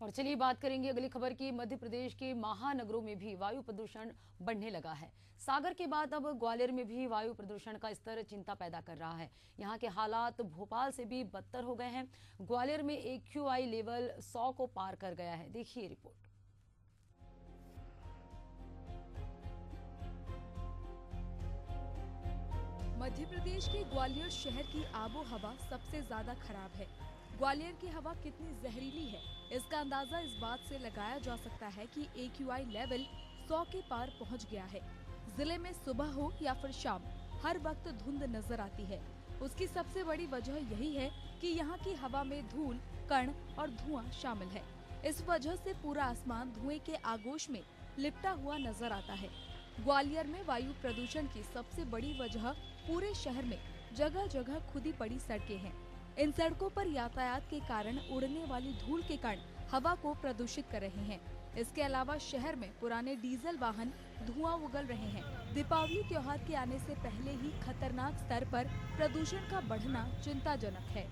और चलिए बात करेंगे अगली खबर की। मध्य प्रदेश के महानगरों में भी वायु प्रदूषण बढ़ने लगा है। सागर के बाद अब ग्वालियर में भी वायु प्रदूषण का स्तर चिंता पैदा कर रहा है। यहाँ के हालात भोपाल से भी बदतर हो गए हैं। ग्वालियर में AQI लेवल 100 को पार कर गया है। देखिए रिपोर्ट। मध्य प्रदेश के ग्वालियर शहर की आबो हवा सबसे ज्यादा खराब है। ग्वालियर की हवा कितनी जहरीली है, इसका अंदाजा इस बात से लगाया जा सकता है कि AQI लेवल 100 के पार पहुंच गया है। जिले में सुबह हो या फिर शाम हर वक्त धुंध नजर आती है। उसकी सबसे बड़ी वजह यही है कि यहाँ की हवा में धूल, कण और धुआं शामिल है। इस वजह से पूरा आसमान धुएं के आगोश में लिपटा हुआ नजर आता है। ग्वालियर में वायु प्रदूषण की सबसे बड़ी वजह पूरे शहर में जगह जगह खुदी पड़ी सड़कें हैं। इन सड़कों पर यातायात के कारण उड़ने वाली धूल के कण हवा को प्रदूषित कर रहे हैं। इसके अलावा शहर में पुराने डीजल वाहन धुआं उगल रहे हैं। दीपावली त्योहार के आने से पहले ही खतरनाक स्तर पर प्रदूषण का बढ़ना चिंताजनक है।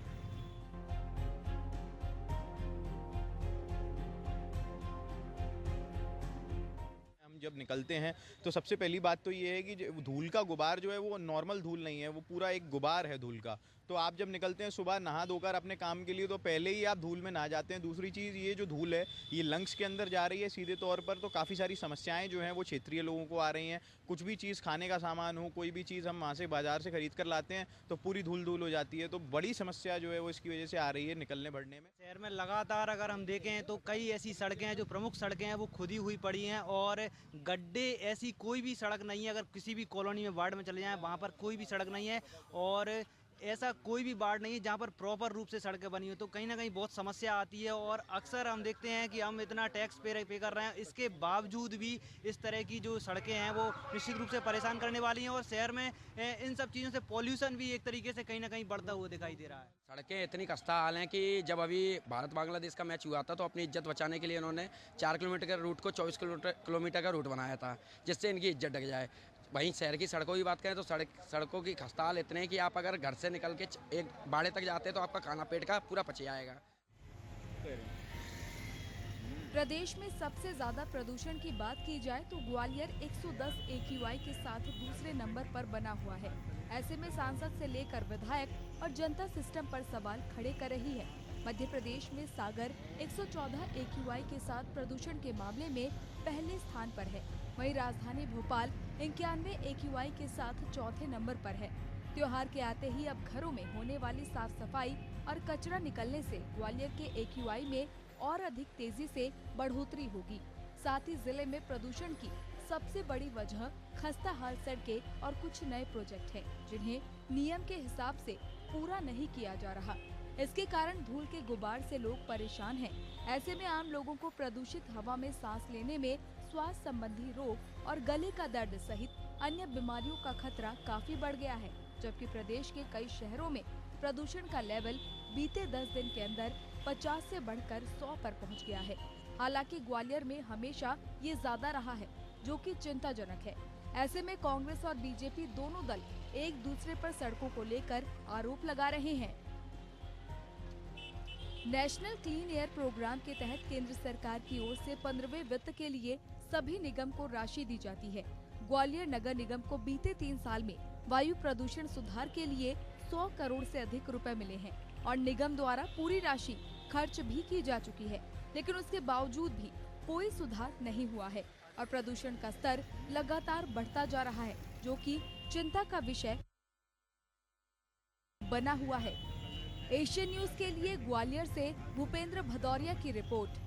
जब निकलते हैं तो सबसे पहली बात तो ये है कि धूल का गुबार जो है वो नॉर्मल धूल नहीं है, वो पूरा एक गुबार है धूल का। तो आप जब निकलते हैं सुबह नहा धोकर अपने काम के लिए तो पहले ही आप धूल में नहा जाते हैं। दूसरी चीज़, ये जो धूल है ये लंग्स के अंदर जा रही है सीधे तौर पर, तो काफ़ी सारी समस्याएं जो हैं वो क्षेत्रीय लोगों को आ रही हैं। कुछ भी चीज़ खाने का सामान हो, कोई भी चीज़ हम वहाँ से बाजार से खरीद कर लाते हैं तो पूरी धूल धूल हो जाती है। तो बड़ी समस्या जो है वो इसकी वजह से आ रही है निकलने बढ़ने में। शहर में लगातार अगर हम देखें तो कई ऐसी सड़कें हैं जो प्रमुख सड़कें हैं वो खुदी हुई पड़ी हैं और गड्ढे, ऐसी कोई भी सड़क नहीं है। अगर किसी भी कॉलोनी में वार्ड में चले जाएं वहाँ पर कोई भी सड़क नहीं है और ऐसा कोई भी वार्ड नहीं है जहाँ पर प्रॉपर रूप से सड़कें बनी हो। तो कहीं ना कहीं बहुत समस्या आती है और अक्सर हम देखते हैं कि हम इतना टैक्स पे कर रहे हैं, इसके बावजूद भी इस तरह की जो सड़कें हैं वो निश्चित रूप से परेशान करने वाली हैं और शहर में इन सब चीज़ों से पॉल्यूशन भी एक तरीके से कहीं ना कहीं बढ़ता हुआ दिखाई दे रहा है। सड़कें इतनी खस्ता हाल हैं कि जब अभी भारत बांग्लादेश का मैच हुआ था तो अपनी इज्जत बचाने के लिए इन्होंने 4 किलोमीटर के रूट को 24 किलोमीटर का रूट बनाया था, जिससे इनकी इज्जत ढक जाए। वहीं शहर की सड़कों की बात करें तो सड़कों की खस्ता हाल इतने हैं कि आप अगर घर से निकल के एक बाड़े तक जाते हैं तो आपका खाना पेट का पूरा पच जाएगा। प्रदेश में सबसे ज्यादा प्रदूषण की बात की जाए तो ग्वालियर 110 AQI के साथ दूसरे नंबर पर बना हुआ है। ऐसे में सांसद से लेकर विधायक और जनता सिस्टम पर सवाल खड़े कर रही है। मध्य प्रदेश में सागर 114 AQI के साथ प्रदूषण के मामले में पहले स्थान पर है। वहीं राजधानी भोपाल 91 AQI के साथ चौथे नंबर पर है। त्योहार के आते ही अब घरों में होने वाली साफ सफाई और कचरा निकलने से ग्वालियर के AQI में और अधिक तेजी से बढ़ोतरी होगी। साथ ही जिले में प्रदूषण की सबसे बड़ी वजह खस्ता हाल सड़कें और कुछ नए प्रोजेक्ट हैं, जिन्हें नियम के हिसाब से पूरा नहीं किया जा रहा। इसके कारण धूल के गुबार से लोग परेशान हैं। ऐसे में आम लोगों को प्रदूषित हवा में सांस लेने में श्वास संबंधी रोग और गले का दर्द सहित अन्य बीमारियों का खतरा काफी बढ़ गया है। जबकि प्रदेश के कई शहरों में प्रदूषण का लेवल बीते 10 दिन के अंदर 50 से बढ़कर 100 पर पहुंच गया है। हालांकि ग्वालियर में हमेशा ये ज्यादा रहा है, जो कि चिंताजनक है। ऐसे में कांग्रेस और बीजेपी दोनों दल एक दूसरे पर सड़कों को लेकर आरोप लगा रहे हैं। नेशनल क्लीन एयर प्रोग्राम के तहत केंद्र सरकार की ओर से 15वें वित्त के लिए सभी निगम को राशि दी जाती है। ग्वालियर नगर निगम को बीते 3 साल में वायु प्रदूषण सुधार के लिए 100 करोड़ से अधिक रुपए मिले हैं और निगम द्वारा पूरी राशि खर्च भी की जा चुकी है, लेकिन उसके बावजूद भी कोई सुधार नहीं हुआ है और प्रदूषण का स्तर लगातार बढ़ता जा रहा है, जो कि चिंता का विषय बना हुआ है। एशियन न्यूज के लिए ग्वालियर से भूपेंद्र भदौरिया की रिपोर्ट।